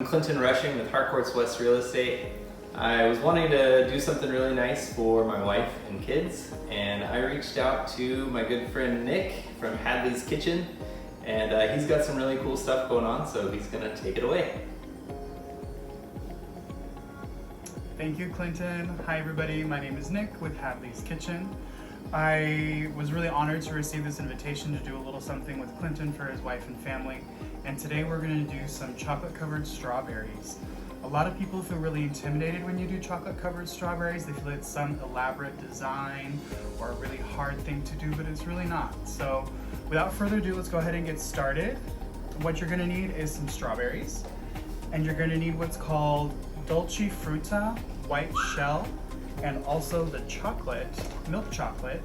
I'm Clinton Rushing with Harcourts West Real Estate. I was wanting to do something really nice for my wife and kids, and I reached out to my good friend Nick from Hadley's Kitchen, and he's got some really cool stuff going on, so he's gonna take it away. Thank you, Clinton. Hi, everybody. My name is Nick with Hadley's Kitchen. I was really honored to receive this invitation to do a little something with Clinton for his wife and family. And today we're going to do some chocolate-covered strawberries. A lot of people feel really intimidated when you do chocolate-covered strawberries. They feel it's some elaborate design or a really hard thing to do, but it's really not. So without further ado, let's go ahead and get started. What you're going to need is some strawberries, and you're going to need what's called Dolce Frutta white shell, and also the chocolate, milk chocolate.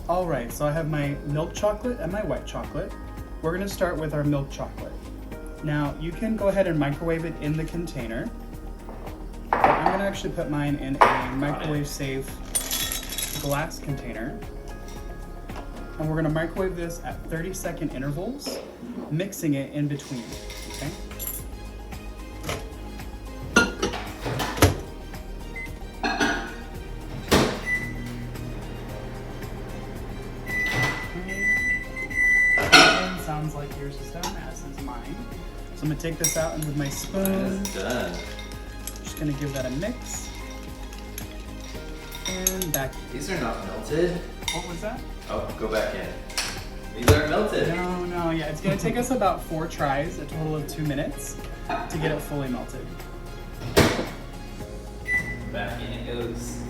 All right, so I have my milk chocolate and my white chocolate. We're gonna start with our milk chocolate. Now, you can go ahead and microwave it in the container. But I'm gonna actually put mine in a microwave-safe glass container. And we're gonna microwave this at 30-second intervals, mixing it in between, okay? Sounds like yours is done, as is mine. So I'm gonna take this out and with my spoon. It's done. Just gonna give that a mix. And back. These are not melted. What was that? Oh, go back in. These aren't melted. No, yeah. It's gonna take us about 4 tries, a total of 2 minutes, to get it fully melted. Back in it goes.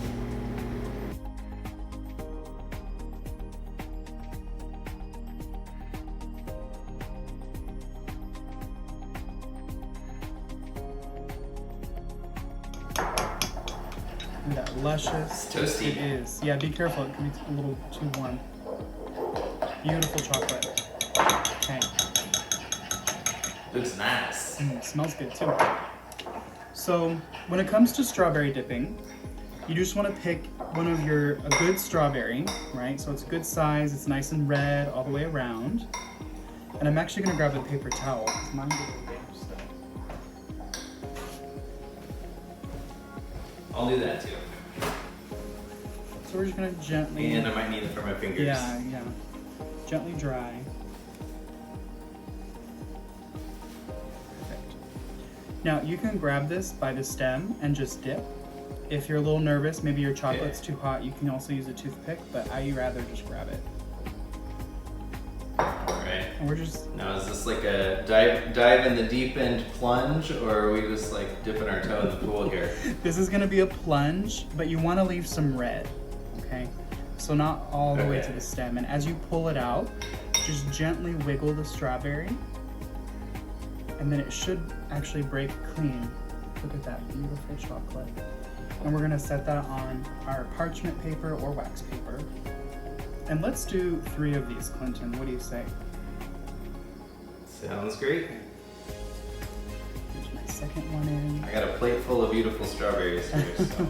That luscious. It's toasty. It is. Yeah, be careful. It can be a little too warm. Beautiful chocolate. Okay. Looks nice. Smells good too. So when it comes to strawberry dipping, you just want to pick a good strawberry, right? So it's a good size. It's nice and red all the way around. And I'm actually gonna grab a paper towel because mine's a little damp still. I'll do that too. So we're just gonna gently. And I might need it for my fingers. Yeah. Gently dry. Perfect. Now you can grab this by the stem and just dip. If you're a little nervous, maybe your chocolate's too hot, you can also use a toothpick, but I rather just grab it. Alright. And we're just. Now is this like a dive in the deep end plunge, or are we just like dipping our toe in the pool here? This is gonna be a plunge, but you wanna leave some red, okay? So not all the way to the stem. And as you pull it out, just gently wiggle the strawberry, and then it should actually break clean. Look at that beautiful chocolate. And we're gonna set that on our parchment paper or wax paper. And let's do 3 of these, Clinton. What do you say? Sounds great. Here's my second one in. I got a plate full of beautiful strawberries here, so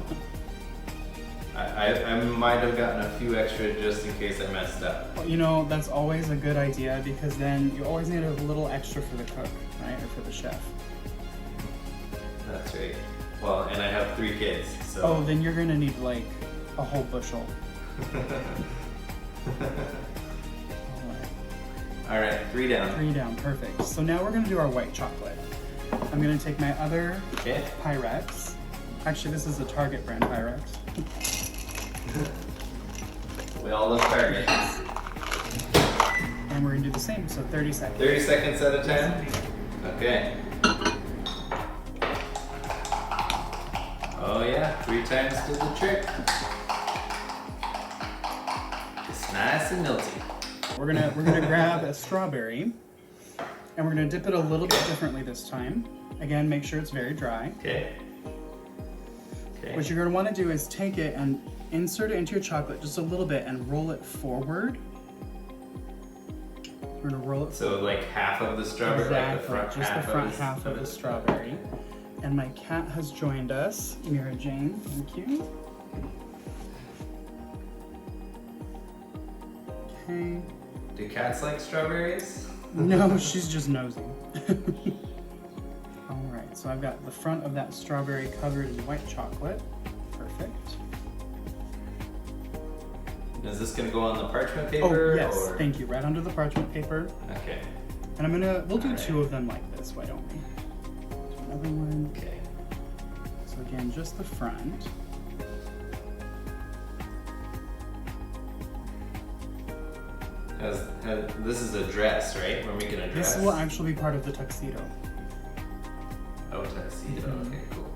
I might have gotten a few extra just in case I messed up. Well, you know, that's always a good idea because then you always need a little extra for the cook, right? Or for the chef. That's right. Well, and I have 3 kids, so. Oh, then you're gonna need like a whole bushel. All right, 3 down. 3 down, perfect. So now we're gonna do our white chocolate. I'm gonna take my other Pyrex. Actually, this is the Target brand Pyrex. We all love Target. And we're gonna do the same, so 30 seconds. 30 seconds at a time? Okay. Oh yeah, 3 times did the trick. It's nice and melty. We're gonna grab a strawberry, and we're gonna dip it a little bit differently this time. Again, make sure it's very dry. Okay. What you're gonna want to do is take it and insert it into your chocolate just a little bit and roll it forward. We're gonna roll it. So like half of the strawberry, exactly. like the front just half the front half of the strawberry. And my cat has joined us, Mira Jane. Thank you. Okay. Do cats like strawberries? No, she's just nosy. All right, so So I've got the front of that strawberry covered in white chocolate. Perfect. Is this gonna go on the parchment paper? Oh, yes, or? thank you. Right under the parchment paper. Okay. And we'll do All right. 2 of them like this, why don't we? Do another one. Okay. So again, just the front. This is a dress, right? We're making a dress? This will actually be part of the tuxedo. Oh, tuxedo. Mhm. Okay, cool.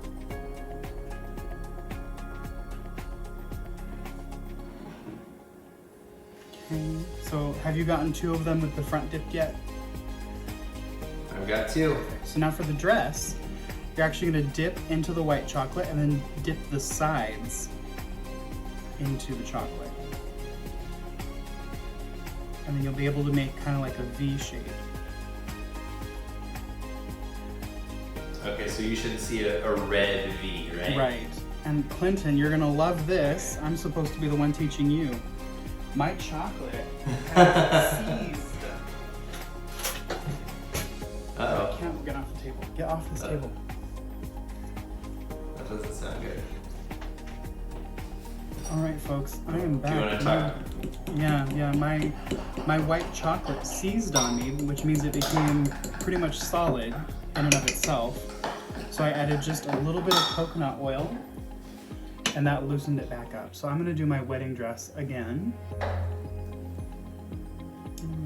Okay, so have you gotten 2 of them with the front dipped yet? I've got 2. So now for the dress, you're actually gonna dip into the white chocolate and then dip the sides into the chocolate. And then you'll be able to make kind of like a V shape. Okay, so you should see a red V, right? Right. And Clinton, you're gonna love this. I'm supposed to be the one teaching you. My chocolate has seized. Uh-oh. I can't get off the table. Get off this table. That doesn't sound good. All right, folks, I am back. Do you want to talk? Yeah. My white chocolate seized on me, which means it became pretty much solid in and of itself. So I added just a little bit of coconut oil, and that loosened it back up. So I'm gonna do my wedding dress again. I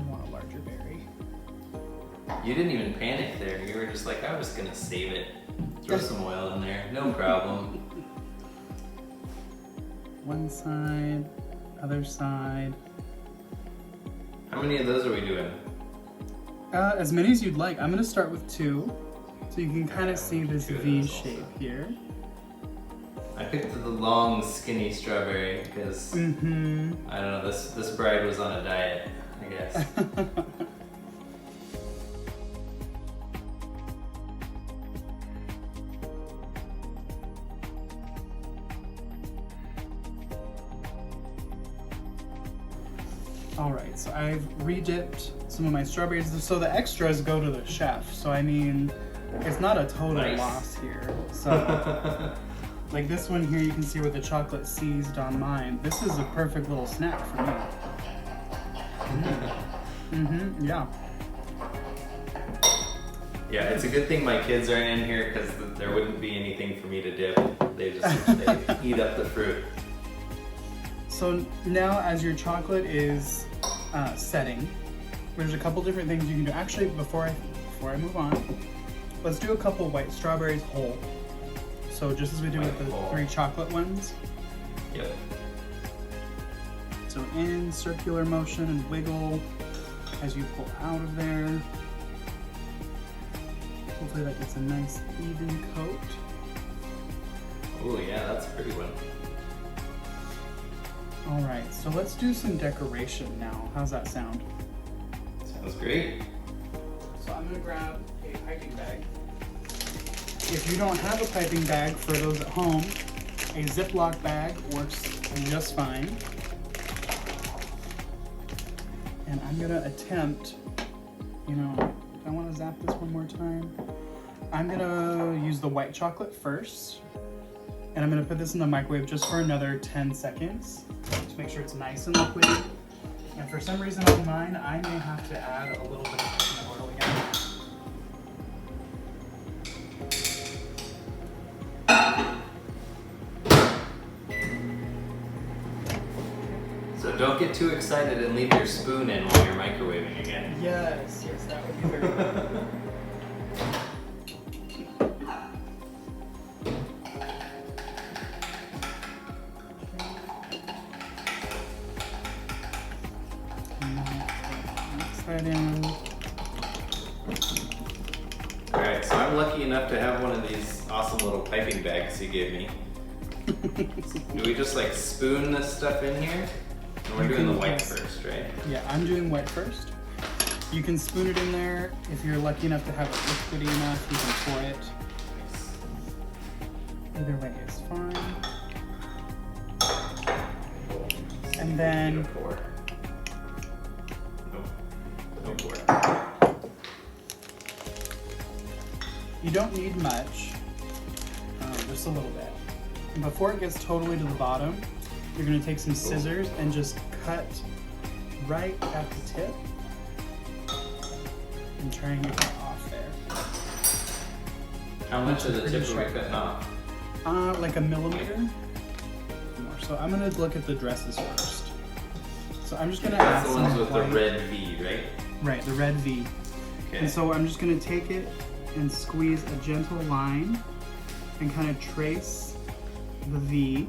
want a larger berry. You didn't even panic there. You were just like, I was gonna save it. Throw some oil in there. No problem. One side, other side. How many of those are we doing? As many as you'd like. I'm gonna start with 2, so you can kind of see this 2 of V those shape also. here. I picked the long, skinny strawberry because, Mm-hmm. I don't know, this bride was on a diet, I guess. All right, so I've re-dipped some of my strawberries. So the extras go to the chef. So I mean, it's not a total Nice. loss here. So like this one here, you can see where the chocolate seized on mine. This is a perfect little snack for me. Mm-hmm, yeah. Yeah, it's a good thing my kids aren't in here because there wouldn't be anything for me to dip. They eat up the fruit. So now as your chocolate is setting, there's a couple different things you can do. Actually, before I move on, let's do a couple white strawberries whole. So just as we do with the White whole. 3 chocolate ones. Yep. So in circular motion and wiggle as you pull out of there. Hopefully that gets a nice even coat. Oh yeah, that's a pretty one. All right, so let's do some decoration now. How's that sound? Sounds great. So I'm gonna grab a piping bag. If you don't have a piping bag, for those at home, a Ziploc bag works just fine. And I'm gonna attempt, I wanna zap this one more time. I'm gonna use the white chocolate first. And I'm gonna put this in the microwave just for another 10 seconds to make sure it's nice and liquid. And for some reason on mine, I may have to add a little bit of coconut oil again. So don't get too excited and leave your spoon in while you're microwaving again. Yes, that would be very good. Mix that in. Alright, so I'm lucky enough to have one of these awesome little piping bags you gave me. Do we just like spoon this stuff in here? And we're doing the white first, right? Yeah, I'm doing white first. You can spoon it in there. If you're lucky enough to have it liquidy enough, you can pour it. Either way is fine. And then Pour. Nope. No pour. You don't need much, just a little bit. And before it gets totally to the bottom, you're gonna take some scissors and just cut right at the tip and try and get that off there. How much of the tip are we cutting off? Like a millimeter more. So I'm gonna look at the dresses first. So I'm just gonna add the ones with the red V, right? Right, the red V. Okay. And so I'm just gonna take it and squeeze a gentle line and kind of trace the V.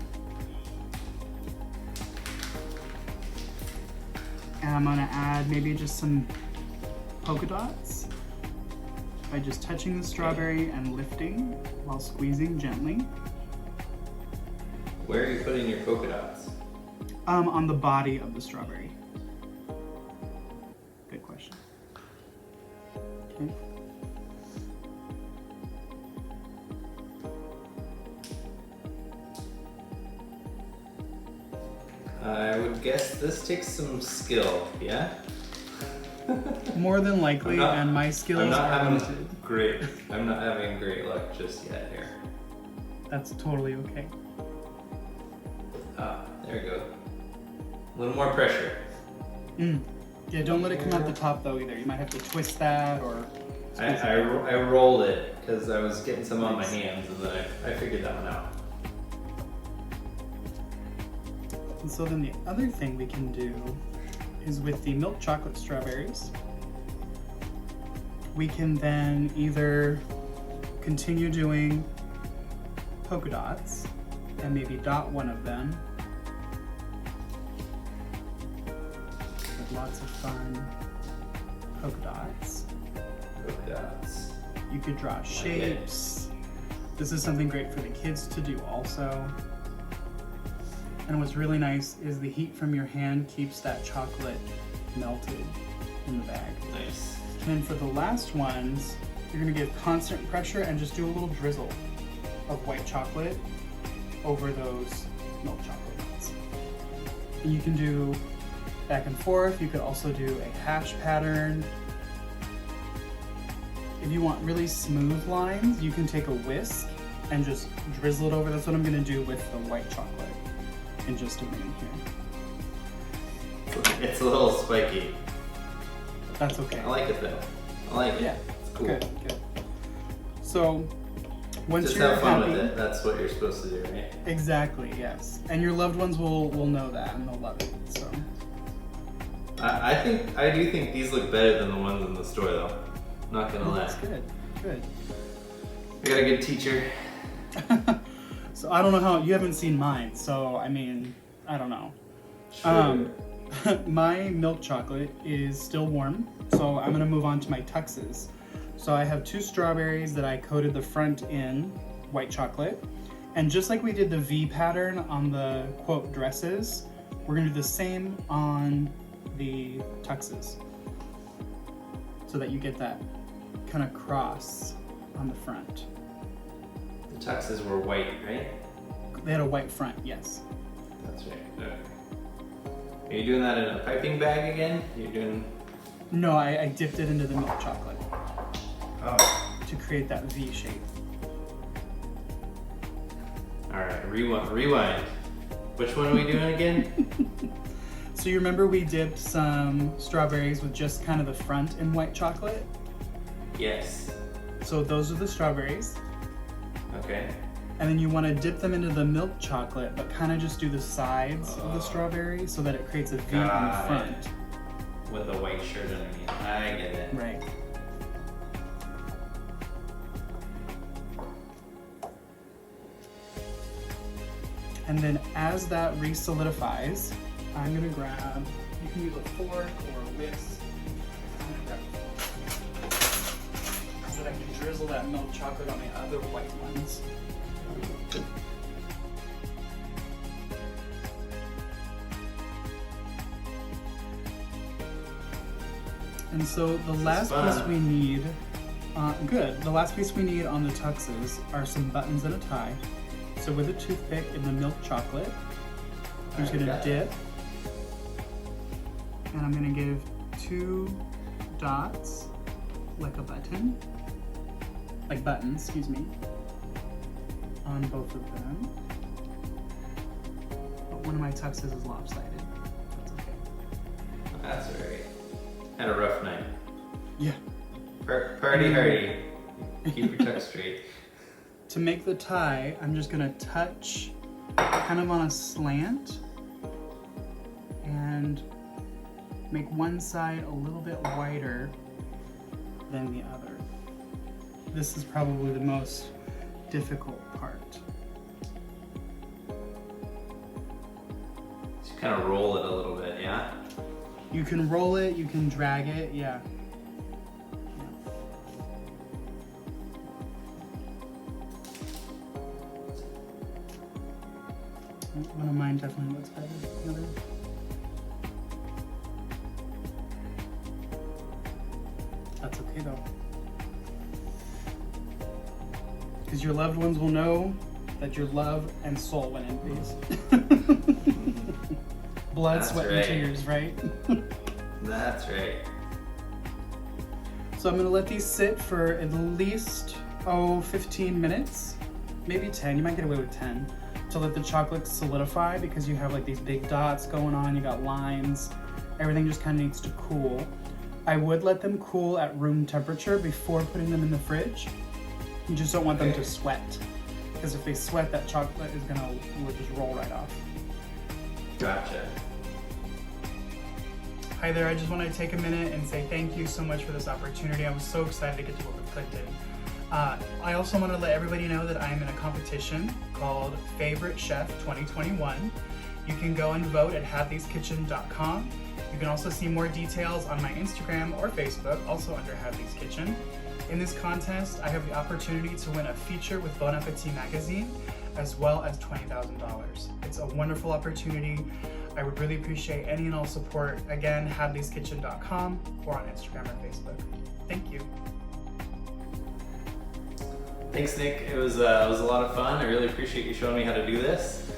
And I'm gonna add maybe just some polka dots by just touching the strawberry and lifting while squeezing gently. Where are you putting your polka dots? On the body of the strawberry. Good question. Okay. I would guess this takes some skill, yeah? More than likely, and my skills are limited. I'm not having great luck just yet here. That's totally okay. Ah, there we go. A little more pressure. Yeah, don't let it come out the top though either. You might have to twist that or... I rolled it because I was getting some on my hands and then I figured that one out. And so then the other thing we can do is with the milk chocolate strawberries, we can then either continue doing polka dots and maybe dot one of them with lots of fun polka dots. Polka dots. You could draw shapes. This is something great for the kids to do also. And what's really nice is the heat from your hand keeps that chocolate melted in the bag. Nice. And then for the last ones, you're gonna give constant pressure and just do a little drizzle of white chocolate over those milk chocolate ones. And you can do back and forth. You could also do a hash pattern. If you want really smooth lines, you can take a whisk and just drizzle it over. That's what I'm gonna do with the white chocolate in just a minute here. It's a little spiky. That's okay. I like it though. I like it. Yeah, It's cool. Good. So once Just you're have fun happy, with it. That's what you're supposed to do, right? Exactly, yes. And your loved ones will know that and they'll love it. So I do think these look better than the ones in the store though. Not gonna lie. that's good. Good. We got a good teacher. So I don't know how you haven't seen mine, so I mean, I don't know. Sure. My milk chocolate is still warm, so I'm gonna move on to my tuxes. So I have 2 strawberries that I coated the front in white chocolate. And just like we did the V pattern on the quote dresses, we're gonna do the same on the tuxes. So that you get that kind of cross on the front. The tuxes were white, right? They had a white front, yes. That's right. Okay. Are you doing that in a piping bag again? You're doing... No, I dipped it into the milk chocolate Oh. to create that V shape. Alright, rewind. Which one are we doing again? So you remember we dipped some strawberries with just kind of the front in white chocolate? Yes. So those are the strawberries. Okay. And then you want to dip them into the milk chocolate, but kind of just do the sides of the strawberry so that it creates a V in the Got front. it. With a white shirt underneath. I get it. Right. And then as that re-solidifies, I'm gonna grab, you can use a fork or a whisk. I'm gonna grab a fork so that I can drizzle that milk chocolate on the other white ones. And so the last piece we need, the last piece we need on the tuxes are some buttons and a tie. So with a toothpick in the milk chocolate, I'm just gonna dip, and I'm gonna give 2 dots, like a button. like buttons, excuse me, on both of them. But one of my tuxes is lopsided. That's okay. That's all right. Had a rough night. Yeah. Party hardy. Keep your tux straight. To make the tie, I'm just gonna touch kind of on a slant and make one side a little bit wider than the other. This is probably the most difficult part. Just kind of roll it a little bit, yeah? You can roll it, you can drag it, yeah. One of mine definitely looks better than the other. That's okay though. Because your loved ones will know that your love and soul went in these. Blood, That's sweat, right. and tears, right? That's right. So I'm gonna let these sit for at least, 15 minutes, maybe 10, you might get away with 10, to let the chocolate solidify because you have like these big dots going on, you got lines, everything just kind of needs to cool. I would let them cool at room temperature before putting them in the fridge. You just don't want them to sweat, because if they sweat, that chocolate is gonna just roll right off. Gotcha. Hi there, I just want to take a minute and say thank you so much for this opportunity. I was so excited to get to work with Clinton. I also want to let everybody know that I'm in a competition called Favorite Chef 2021. You can go and vote at hadleyskitchen.com. You can also see more details on my Instagram or Facebook, also under Hadley's Kitchen. In this contest, I have the opportunity to win a feature with Bon Appetit magazine, as well as $20,000. It's a wonderful opportunity. I would really appreciate any and all support. Again, hadleyskitchen.com or on Instagram or Facebook. Thank you. Thanks, Nick. It was a lot of fun. I really appreciate you showing me how to do this.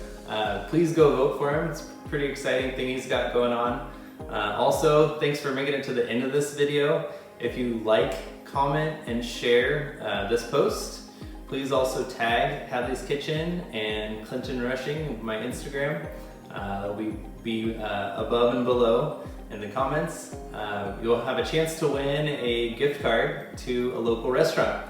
Please go vote for him. It's a pretty exciting thing he's got going on. Also, thanks for making it to the end of this video. If you like, comment, and share this post, please also tag Hadley's Kitchen and Clinton Rushing, my Instagram. It'll be above and below in the comments. You'll have a chance to win a gift card to a local restaurant.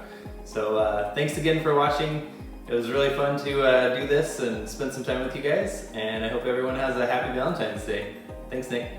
So thanks again for watching. It was really fun to do this and spend some time with you guys, and I hope everyone has a happy Valentine's Day. Thanks, Nick.